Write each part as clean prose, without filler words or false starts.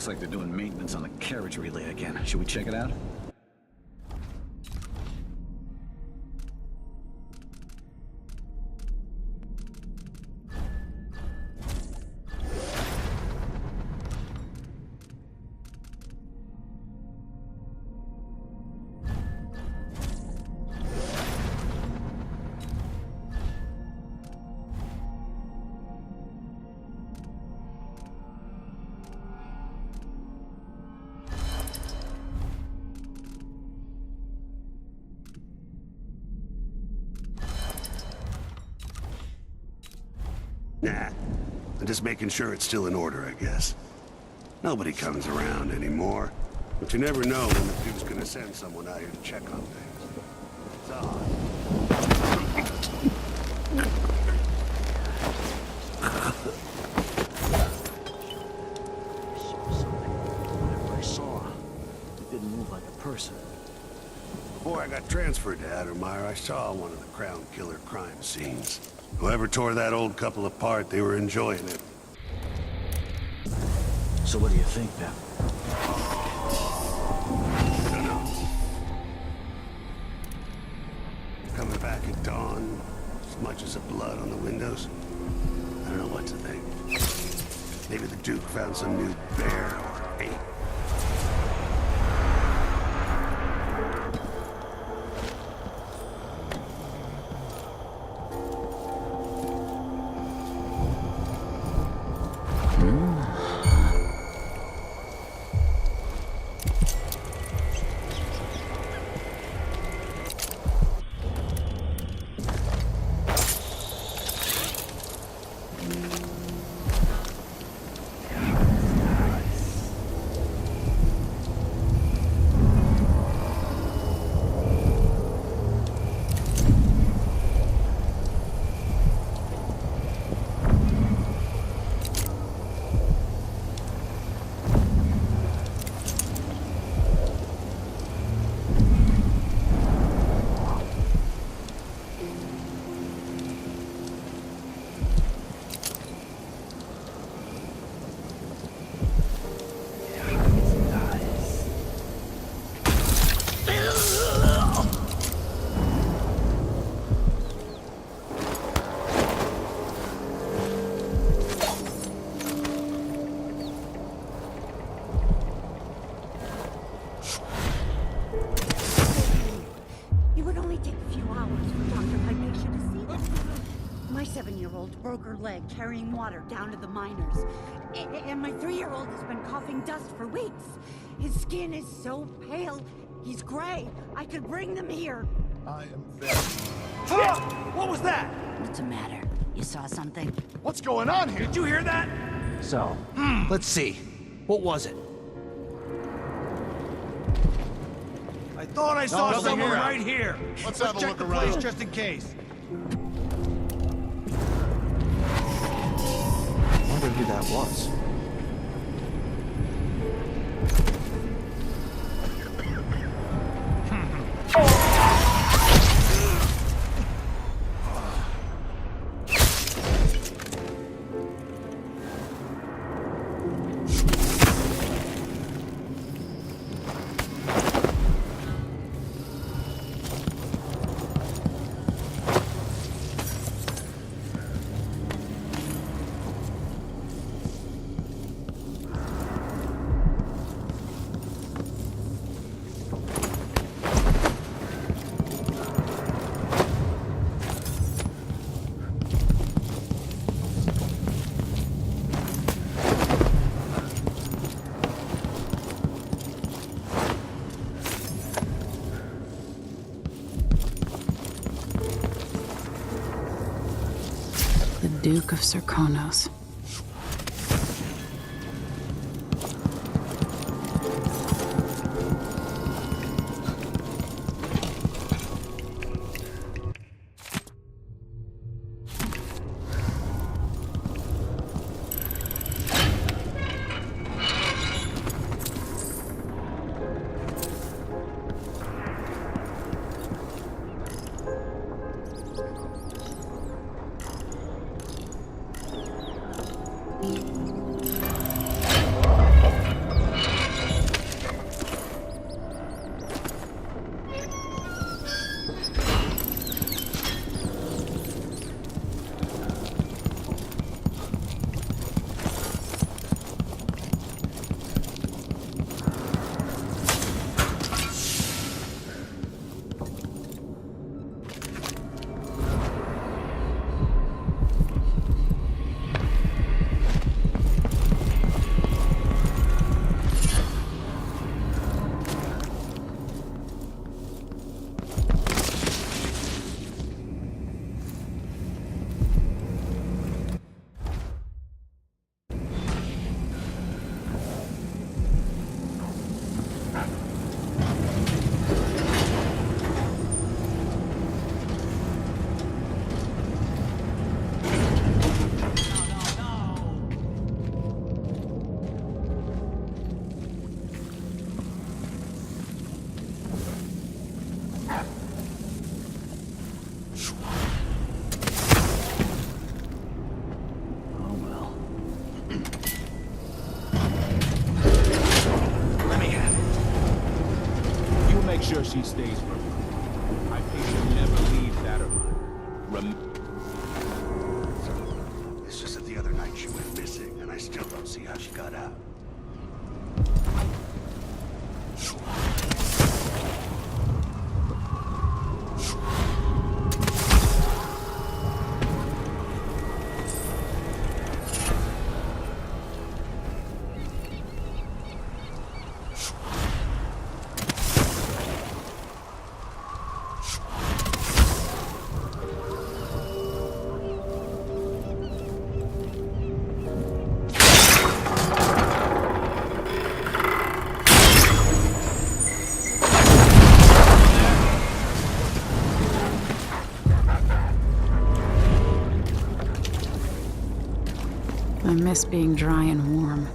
Looks like they're doing maintenance on the carriage relay again. Should we check it out? Nah, I'm just making sure it's still in order, I guess. Nobody comes around anymore, but you never know when the dude's gonna send someone out here to check on things. It's odd. Whatever I saw, it didn't move like a person. Before I got transferred to Addermeyer, I saw one of the Crown Killer crime scenes. Whoever tore that old couple apart, they were enjoying it. So what do you think, then? I don't know. Coming back at dawn, smudges of blood on the windows. I don't know what to think. Maybe the Duke found some new bear or ape. Broke her leg carrying water down to the miners. And my 3-year-old has been coughing dust for weeks. His skin is so pale. He's gray. I could bring them here. I am very... What was that? What's the matter? You saw something? What's going on here? Did you hear that? So, Let's see. What was it? I thought I saw nothing someone here. right here. Let's have a check look the around. place just in case. I wonder who that was. Duke of Serkonos. sure she stays for me. I think she'll never leave that alive. It's just that the other night she went missing, and I still don't see how she got out. I miss being dry and warm.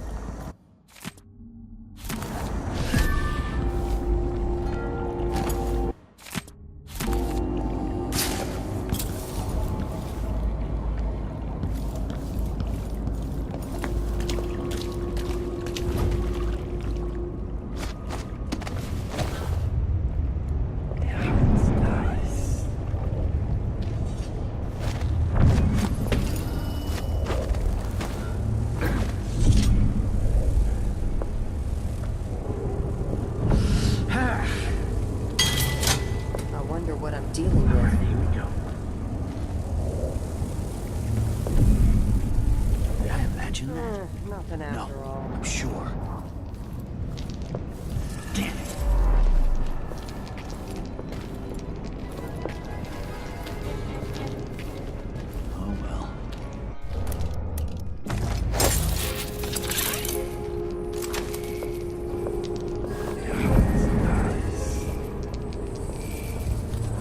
What I'm dealing with. Here we go. Did I imagine that? Nothing after No, all. I'm sure. Damn it. Oh well.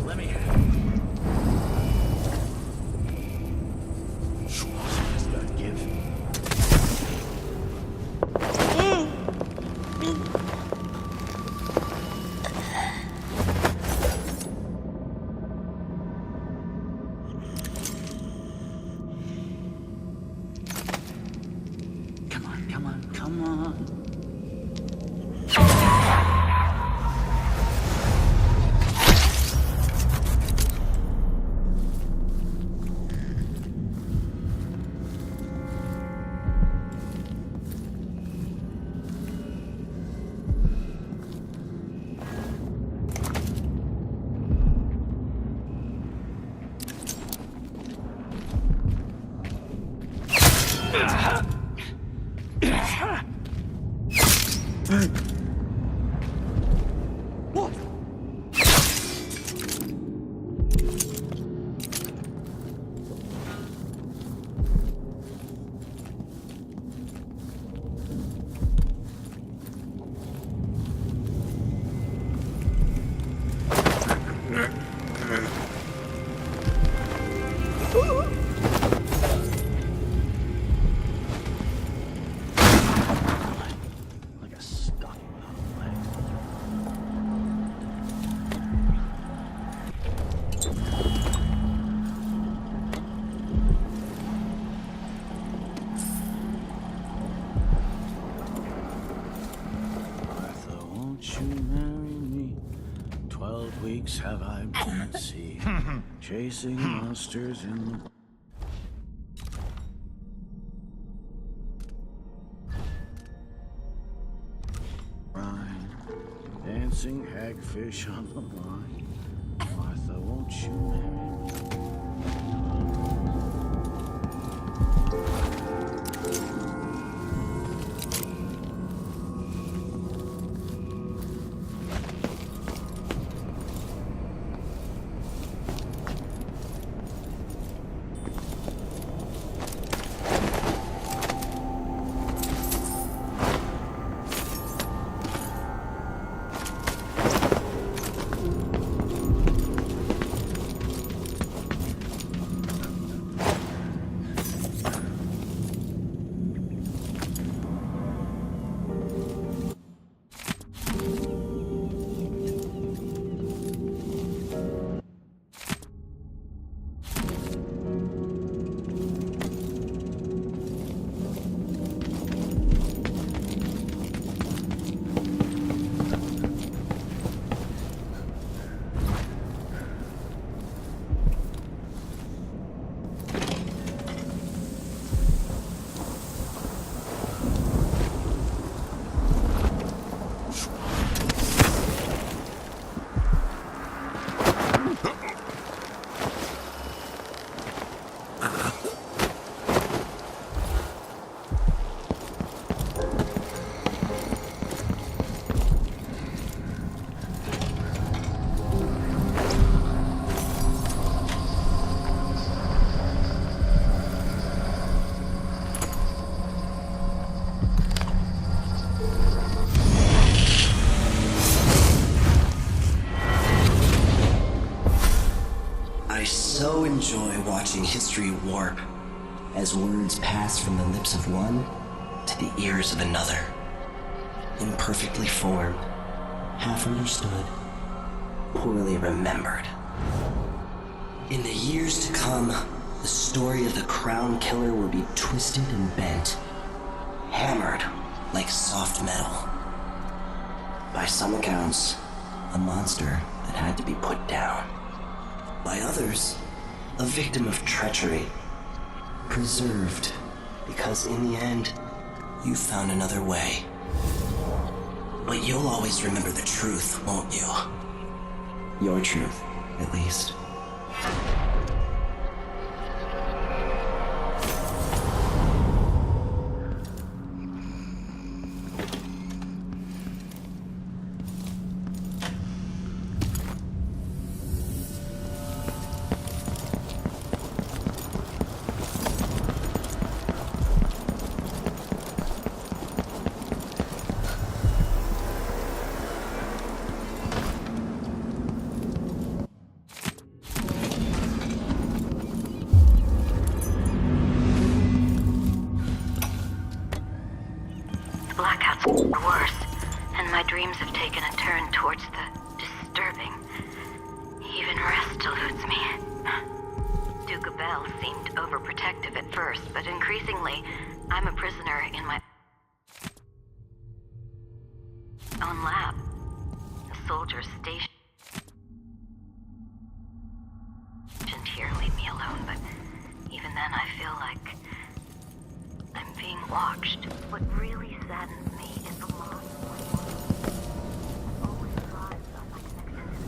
Let me have it. Something's gotta give. Come on, come on, come on. What? Like a stocking without legs. Martha, won't you marry me? 12 weeks have I been at sea, chasing monsters in the... brine, dancing hagfish on the line. Martha, won't you marry me? enjoy watching history warp as words pass from the lips of one to the ears of another. Imperfectly formed, half understood, poorly remembered. In the years to come, the story of the Crown Killer will be twisted and bent, hammered like soft metal. By some accounts, a monster that had to be put down. By others, a victim of treachery, preserved because in the end, you found another way. But you'll always remember the truth, won't you? Your truth, at least. Blackouts are worse, and my dreams have taken a turn towards the disturbing. Even rest eludes me. Duke Bell seemed overprotective at first, but increasingly, I'm a prisoner in my own lab. The soldiers stationed here leave me alone, but even then I feel like I'm being watched. What really saddens me is the loss of my mother. I've always thrived on my connection.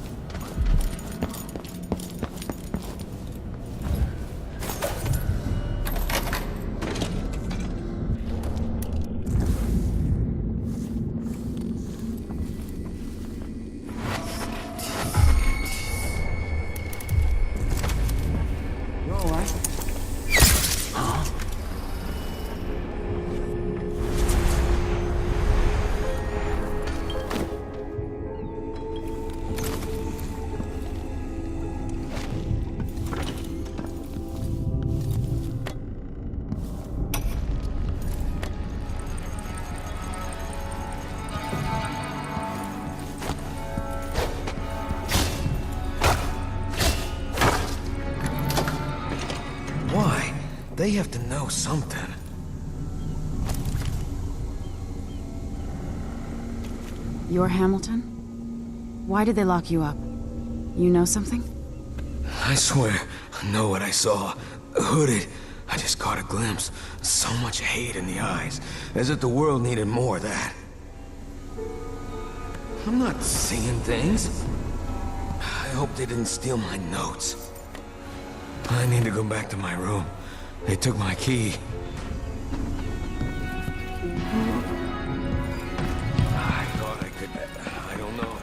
You alright? Why? They have to know something. You're Hamilton? Why did they lock you up? You know something? I swear, I know what I saw. Hooded. I just caught a glimpse. So much hate in the eyes. As if the world needed more of that. I'm not seeing things. I hope they didn't steal my notes. I need to go back to my room. They took my key. I thought I could... I don't know.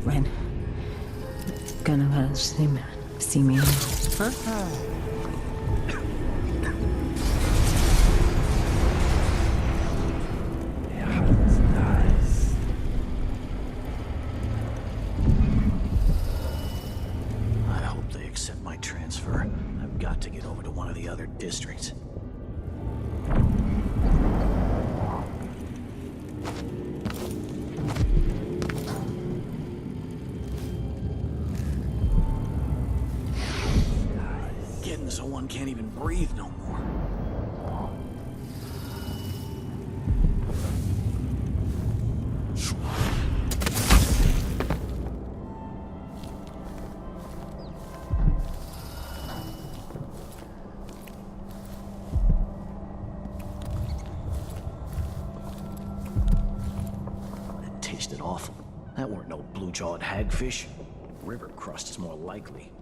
Ren, gonna let us see me, huh? I hope they accept my transfer. I've got to get over to one of the other districts. Getting so one can't even breathe no more. tasted awful. That weren't no blue-jawed hagfish. River crust is more likely.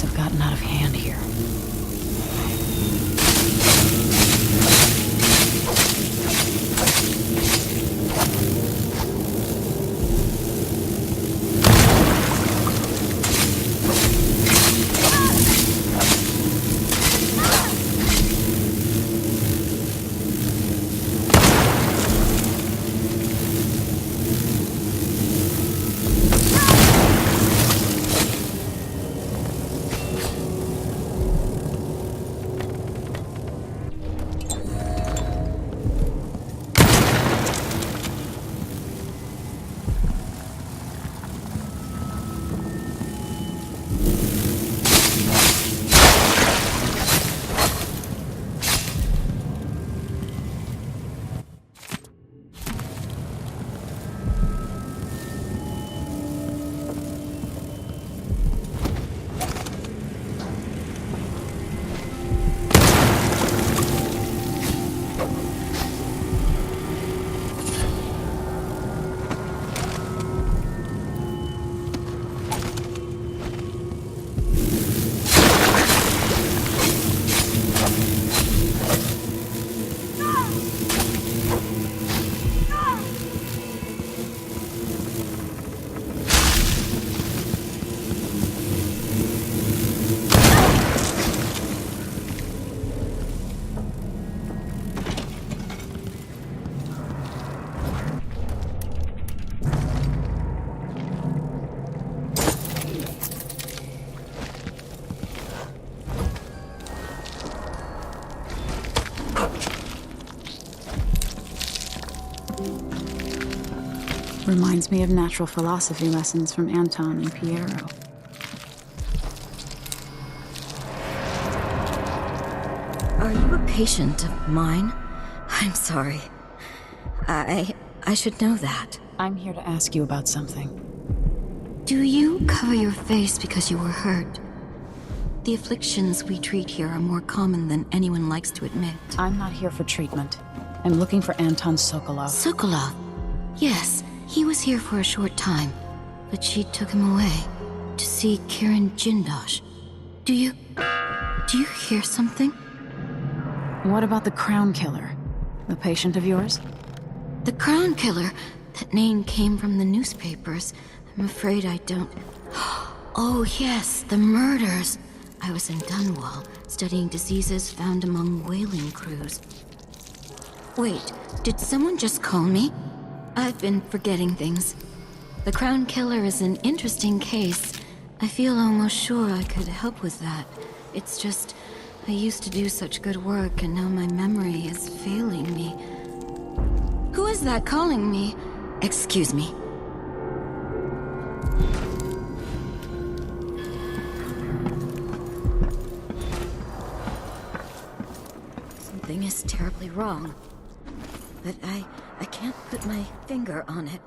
Have gotten out of hand here. Reminds me of natural philosophy lessons from Anton and Piero. Are you a patient of mine? I'm sorry. I should know that. I'm here to ask you about something. Do you cover your face because you were hurt? The afflictions we treat here are more common than anyone likes to admit. I'm not here for treatment. I'm looking for Anton Sokolov. Sokolov? Yes, he was here for a short time, but she took him away to see Kirin Jindosh. Do you hear something? What about the Crown Killer? The patient of yours? The Crown Killer? That name came from the newspapers. I'm afraid I don't... Oh yes, the murders. I was in Dunwall, studying diseases found among whaling crews. Wait, did someone just call me? I've been forgetting things. The Crown Killer is an interesting case. I feel almost sure I could help with that. It's just, I used to do such good work, and now my memory is failing me. Who is that calling me? Excuse me. Something is terribly wrong. But I can't put my finger on it.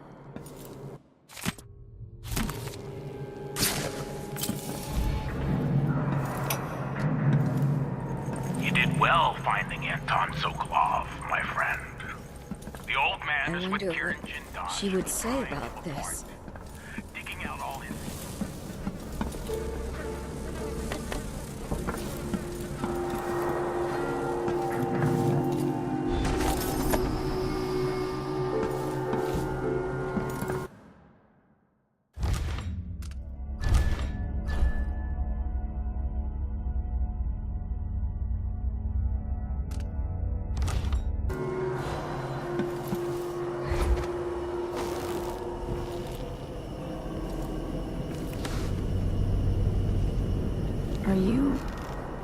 You did well finding Anton Sokolov, my friend. The old man I is with wonder Kieran what Jindal. she would say about this. Digging out all his...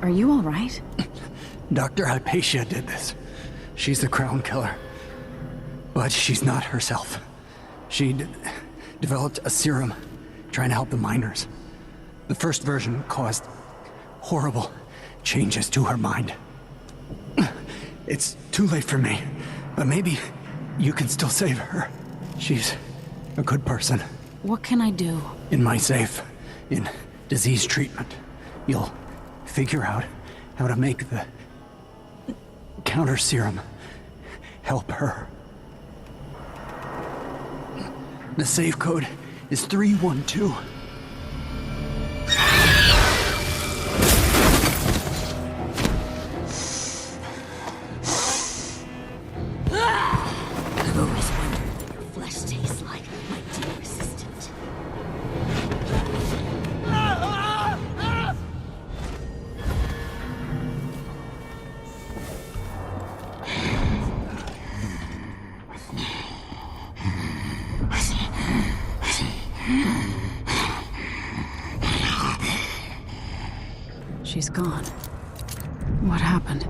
Are you all right? Dr. Hypatia did this. She's the Crown Killer. But she's not herself. She developed a serum trying to help the miners. The first version caused horrible changes to her mind. It's too late for me, but maybe you can still save her. She's a good person. What can I do? In my safe, in disease treatment, you'll figure out how to make the counter serum help her. The save code is 312. I've always wondered what your flesh tastes like, my dear assistant. She's gone. What happened?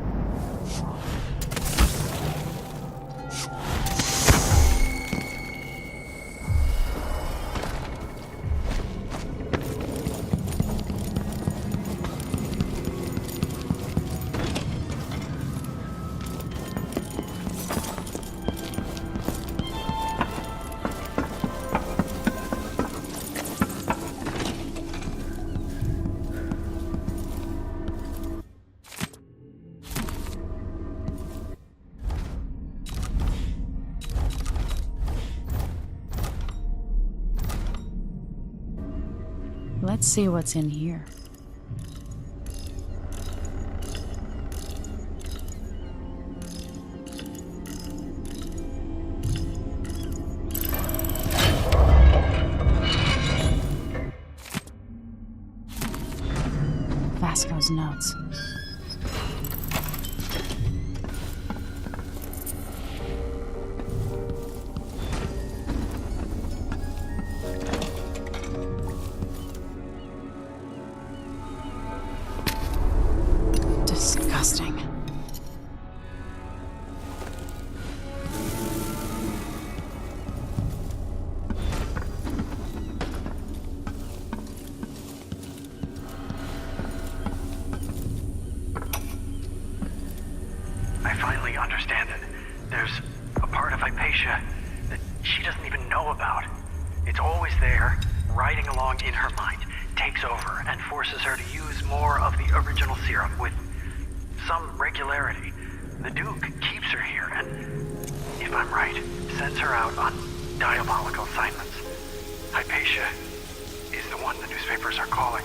Let's see what's in here. Vasco's notes. Disgusting. I finally understand it. There's a part of Hypatia that she doesn't even know about. It's always there, riding along in her mind, takes over and forces her to use more of the original serum with some regularity. The Duke keeps her here and, if I'm right, sends her out on diabolical assignments. Hypatia is the one the newspapers are calling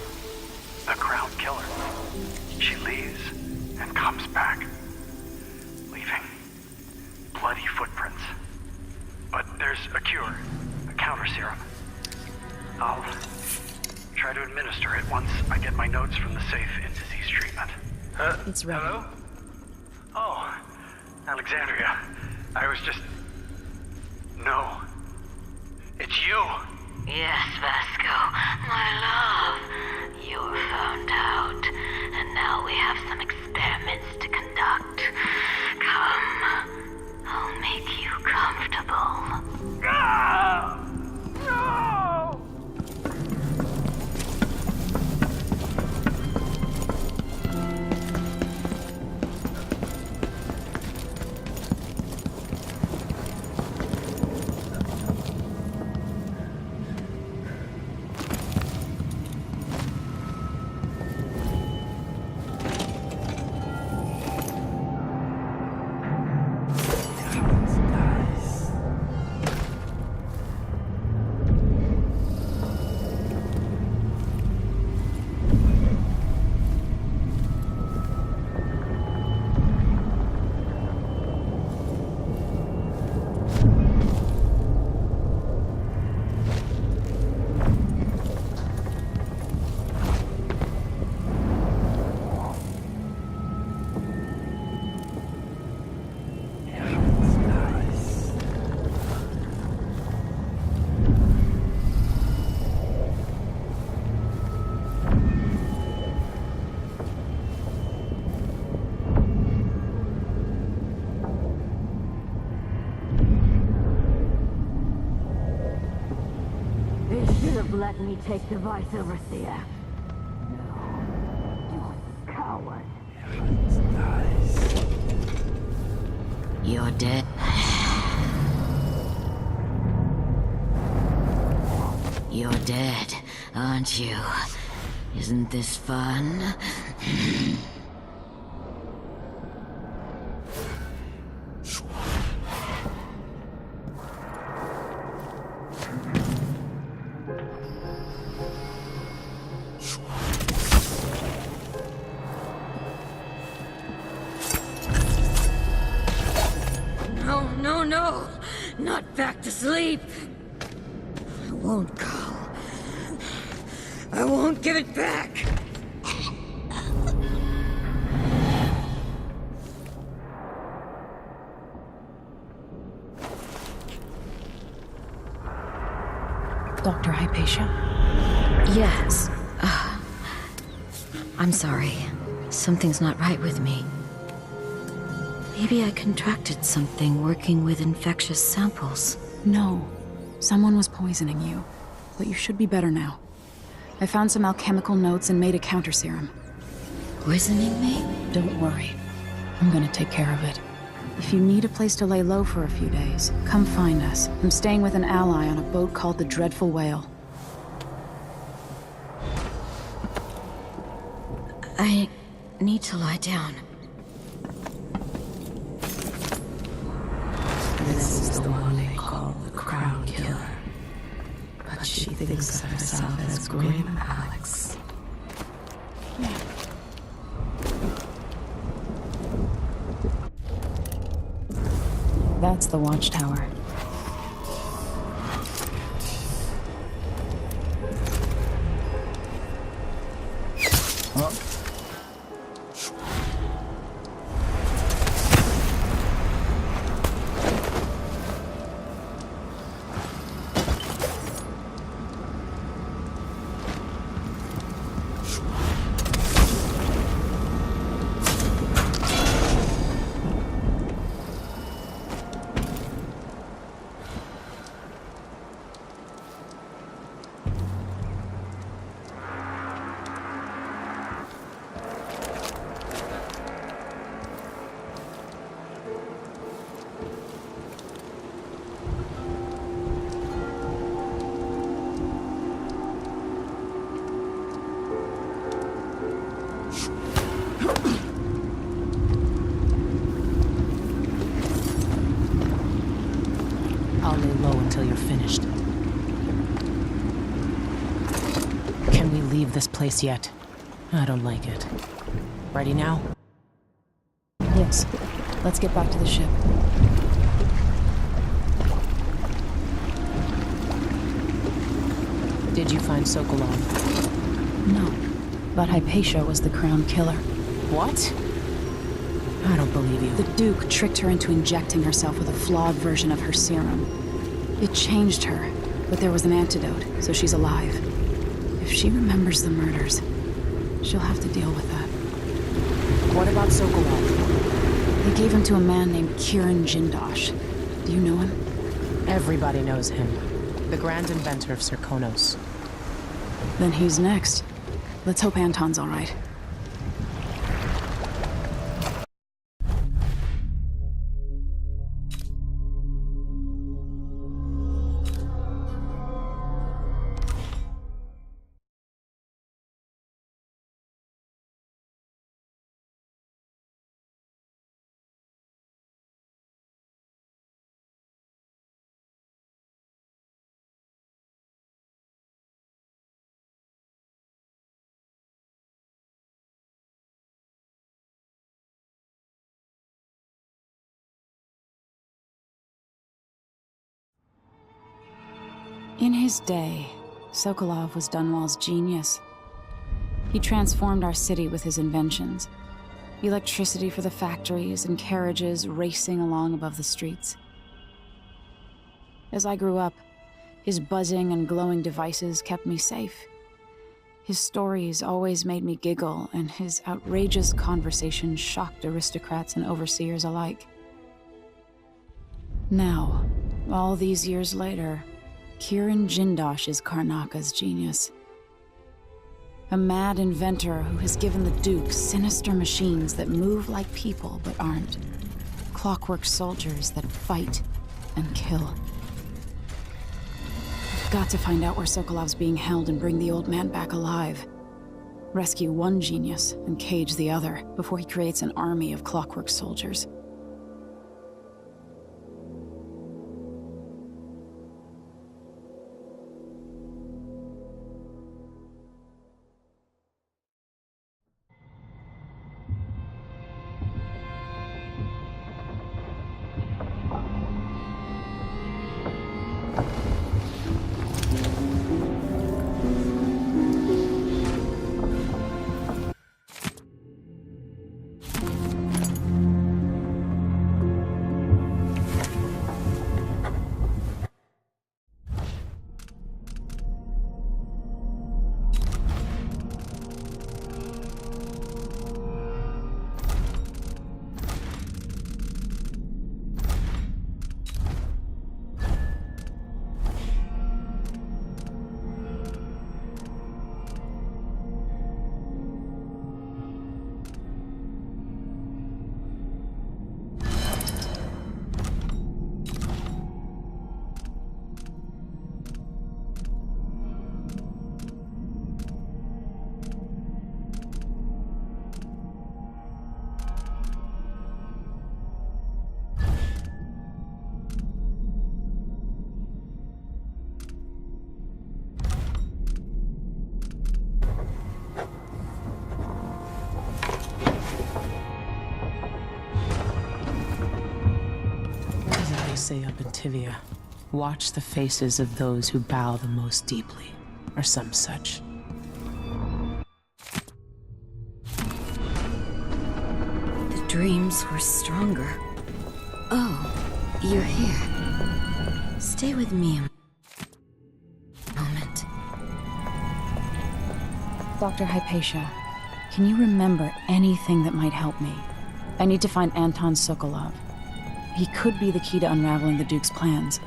the Crown Killer. She leaves and comes back, leaving bloody footprints. But there's a cure, a counter serum. I'll try to administer it once I get my notes from the safe in disease treatment. It's ready. Hello? Oh, Alexandria. I was just... No. It's you. Yes, Vasco, my love. You're found out, and now we have some experiments to conduct. Come, I'll make you comfortable. No! No! Let me take the vice overseer. No, you coward. You're dead. You're dead, aren't you? Isn't this fun? No, not back to sleep. I won't go. I won't give it back. Dr. Hypatia? Yes. I'm sorry. Something's not right with me. Maybe I contracted something working with infectious samples. No. Someone was poisoning you. But you should be better now. I found some alchemical notes and made a counter serum. Poisoning me? Don't worry. I'm gonna take care of it. If you need a place to lay low for a few days, come find us. I'm staying with an ally on a boat called the Dreadful Whale. I need to lie down. This is the one they call the Crown Killer. But she thinks of herself as Grim Alex. That's the watchtower. I'll lay low until you're finished. Can we leave this place yet? I don't like it. Ready now? Yes. Let's get back to the ship. Did you find Sokolov? No. But Hypatia was the Crown Killer. What? I don't believe you. The Duke tricked her into injecting herself with a flawed version of her serum. It changed her, But there was an antidote, so she's alive. If she remembers the murders, she'll have to deal with that. What about Sokolov? They gave him to a man named Kirin Jindosh. Do you know him? Everybody knows him. The grand inventor of Serkonos. Then he's next. Let's hope Anton's all right. In his day, Sokolov was Dunwall's genius. He transformed our city with his inventions. Electricity for the factories and carriages racing along above the streets. As I grew up, his buzzing and glowing devices kept me safe. His stories always made me giggle, and his outrageous conversations shocked aristocrats and overseers alike. Now, all these years later, Kirin Jindosh is Karnaka's genius. A mad inventor who has given the Duke sinister machines that move like people but aren't. Clockwork soldiers that fight and kill. I've got to find out where Sokolov's being held and bring the old man back alive. Rescue one genius and cage the other before he creates an army of clockwork soldiers. Say up in Tivia, watch the faces of those who bow the most deeply, or some such. The dreams were stronger. Oh, you're here. Stay with me a moment. Dr. Hypatia, can you remember anything that might help me? I need to find Anton Sokolov. He could be the key to unraveling the Duke's plans.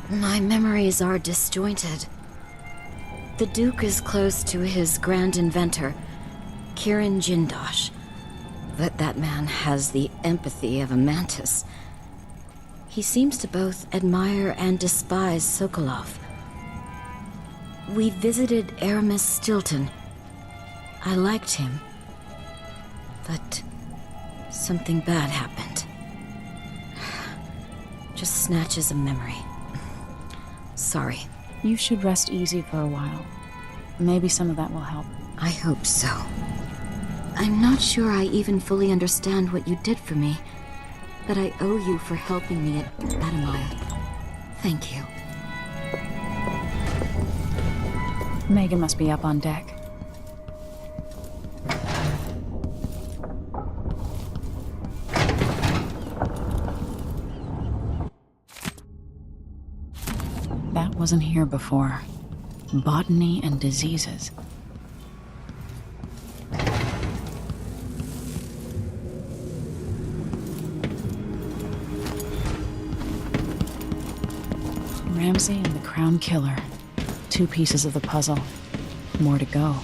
My memories are disjointed. The Duke is close to his grand inventor, Kirin Jindosh. That man has the empathy of a mantis. He seems to both admire and despise Sokolov. We visited Aramis Stilton. I liked him. But something bad happened. Just snatches of memory. Sorry. You should rest easy for a while. Maybe some of that will help. I hope so. I'm not sure I even fully understand what you did for me, but I owe you for helping me at Adamile. Thank you. Megan must be up on deck. wasn't here before. Botany and diseases. Ramsey and the Crown Killer. 2 pieces of the puzzle. More to go.